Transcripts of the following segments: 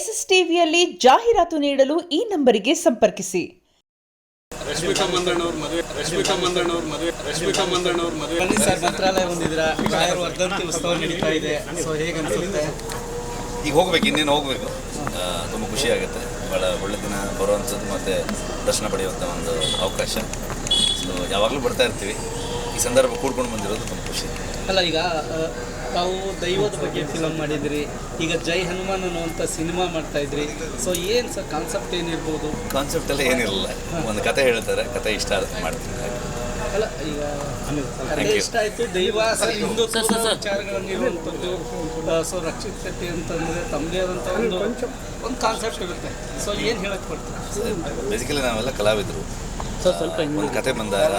S S ಟಿವಿಯಲ್ಲಿ ಜಾಹೀರಾತು ನೀಡಲು ಈ ನಂಬರಿಗೆ ಸಂಪರ್ಕಿಸಿ. ರಶ್ಮಿಕಾ ಮಂದಣ್ಣ ಅವ್ರ ಮದುವೆ ಸರ್ ಮಂತ್ರಾಲಯ ಬಂದಿದ್ದೀರಾ, ರಾಯರು ವರ್ಧಂತಿ ಉತ್ಸವ ನಡೀತಾ ಇದೆ. ಸೊ ಹೇಗೆ ಅನಿಸುತ್ತೆ? ಈಗ ಹೋಗ್ಬೇಕು, ಇನ್ನೇನು ಹೋಗಬೇಕು. ತುಂಬ ಖುಷಿಯಾಗುತ್ತೆ. ಭಾಳ ಒಳ್ಳೆ ದಿನ ಬರುವಂಥದ್ದು ಮತ್ತು ದರ್ಶನ ಪಡೆಯುವಂಥ ಒಂದು ಅವಕಾಶ. ಸೊ ಯಾವಾಗಲೂ ಬರ್ತಾ ಇರ್ತೀವಿ. ಈ ಸಂದರ್ಭ ಕೂಡ್ಕೊಂಡು ಬಂದಿರೋದು ತುಂಬ ಖುಷಿ. ಅಲ್ಲ, ಈಗ ತಾವು ದೈವದ ಬಗ್ಗೆ ಫಿಲಮ್ ಮಾಡಿದಿರಿ, ಈಗ ಜೈ ಹನುಮಾನ್ ಅನ್ನುವಂಥ ಸಿನಿಮಾ ಮಾಡ್ತಾ ಇದ್ರಿ. ಸೊ ಏನು ಸರ್ ಕಾನ್ಸೆಪ್ಟ್ ಏನಿರ್ಬೋದು? ಕಾನ್ಸೆಪ್ಟ್ ಎಲ್ಲ ಏನಿರಲ್ಲ, ಒಂದು ಕತೆ ಹೇಳ್ತಾರೆ, ಕತೆ ಇಷ್ಟ ಆಗುತ್ತೆ ಮಾಡ್ತೀನಿ. ಅಲ್ಲ, ಈಗ ಕತೆ ಇಷ್ಟ ಆಯಿತು, ದೈವ ಹಿಂದುತ್ವ ವಿಚಾರಗಳನ್ನಿರುವಂಥದ್ದು. ಸೊ ರಕ್ಷಿತತೆ ಅಂತಂದರೆ ತಮ್ಮದೇ ಆದಂಥ ಒಂದು ಕಾನ್ಸೆಪ್ಟ್ ಇರುತ್ತೆ. ಸೊ ಏನು ಹೇಳಕ್ಕೆ ಕೊಡ್ತೀವಿ? ಬೇಸಿಕಲಿ ನಾವೆಲ್ಲ ಕಲಾವಿದರು. ಒಂದು ಕತೆ ಬಂದಾಗ,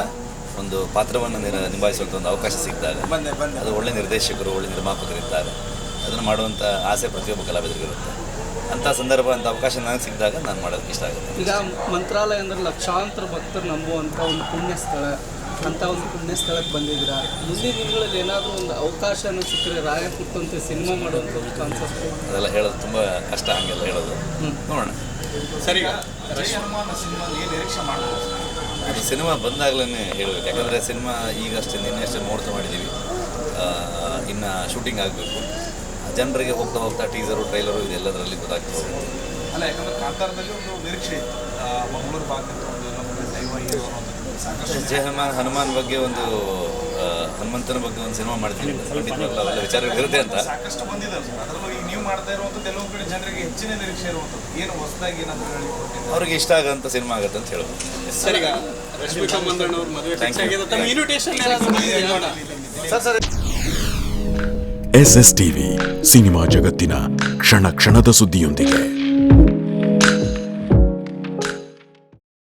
ಒಂದು ಪಾತ್ರವನ್ನು ನಿಭಾಯಿಸುವಂಥ ಒಂದು ಅವಕಾಶ ಸಿಕ್ಕಿದಾಗ, ಅದು ಒಳ್ಳೆ ನಿರ್ದೇಶಕರು, ಒಳ್ಳೆ ನಿರ್ಮಾಪಕರಿದ್ದಾರೆ, ಅದನ್ನು ಮಾಡುವಂಥ ಆಸೆ ಪ್ರತಿಯೊಬ್ಬ ಕಲಾವಿದರಿಗಿರುತ್ತೆ. ಅಂಥ ಸಂದರ್ಭ, ಅಂಥ ಅವಕಾಶ ನನಗೆ ಸಿಕ್ಕಿದಾಗ ನಾನು ಮಾಡೋದಕ್ಕೆ ಇಷ್ಟ ಆಗುತ್ತೆ. ಈಗ ಮಂತ್ರಾಲಯ ಅಂದರೆ ಲಕ್ಷಾಂತರ ಭಕ್ತರು ನಂಬುವಂಥ ಒಂದು ಪುಣ್ಯ ಸ್ಥಳ. ಅಂಥ ಒಂದು ಪುಣ್ಯ ಸ್ಥಳಕ್ಕೆ ಬಂದಿದ್ದೀರಾ. ಮುಂದಿನ ದಿನಗಳಲ್ಲಿ ಏನಾದರೂ ಒಂದು ಅವಕಾಶನ ಸಿಕ್ಕರೆ ರಾಯ ಕುಟ್ಟಂತೆ ಸಿನಿಮಾ ಮಾಡುವಂಥ ಒಂದು ಕಾನ್ಸೆಪ್ಟ್ ಅದೆಲ್ಲ ಹೇಳೋದು ತುಂಬ ಕಷ್ಟ, ಹಂಗೆಲ್ಲ ಹೇಳೋದು. ನೋಡೋಣ. ಸರಿ, ಅದು ಸಿನಿಮಾ ಬಂದಾಗಲೇ ಹೇಳಬೇಕು. ಯಾಕಂದರೆ ಸಿನಿಮಾ ಈಗಷ್ಟೇ ನಿನ್ನೆಷ್ಟೇ ಮುಹೂರ್ತ ಮಾಡಿದ್ದೀವಿ, ಇನ್ನು ಶೂಟಿಂಗ್ ಆಗಬೇಕು. ಜನರಿಗೆ ಹೋಗ್ತಾ ಹೋಗ್ತಾ ಟೀಸರು, ಟ್ರೈಲರು ಇದೆಲ್ಲದರಲ್ಲಿ ಗೊತ್ತಾಗ್ತದೆ. ಅಲ್ಲ, ಯಾಕಂದರೆ ಕಾಂತಾರದಲ್ಲಿ ಒಂದು ನಿರೀಕ್ಷೆ ಇತ್ತು, ಮಂಗಳೂರು ಭಾಗದ ಒಂದು ನಮಗೆ ದೈವ ಜೈ ಹನುಮಾನ್ ಬಗ್ಗೆ, ಒಂದು ಹನುಮಂತನ ಬಗ್ಗೆ ಒಂದು ಸಿನಿಮಾ ಮಾಡ್ತೀನಿ. ಖಂಡಿತವಾಗ್ಲೂ ಅವೆಲ್ಲ ವಿಚಾರಗಳಿರುತ್ತೆ ಅಂತ ಸಾಕಷ್ಟು ಬಂದಿದ್ದಾರೆ ಸರ್. ಅದರಲ್ಲೂ ಈಗ ನೀವು ಮಾಡ್ತಾ ಇರುವಂಥದ್ದು ಕೆಲವು ಕಡೆ ಜನರಿಗೆ ಹೆಚ್ಚಿನ ನಿರೀಕ್ಷೆ ಇರುವಂಥದ್ದು. ಏನು ಹೊಸದಾಗಿ ಏನಾದರೂ ಅವ್ರಿಗೆ ಇಷ್ಟ ಆಗೋಂಥ ಸಿನಿಮಾ ಆಗುತ್ತೆ ಅಂತ ಹೇಳ್ಬೋದು. ಸರ್, ಈಗ ರಶ್ಮಿಕಾ ಮಂದಣ್ಣ ಅವ್ರ ಮದುವೆ ಇನ್ವಿಟೇಷನ್ ಎಸ್ಎಸ್ ಟಿವಿ ಸಿನಿಮಾ ಜಗತ್ತಿನ ಕ್ಷಣ ಕ್ಷಣದ ಸುದ್ದಿಯೊಂದಿಗೆ.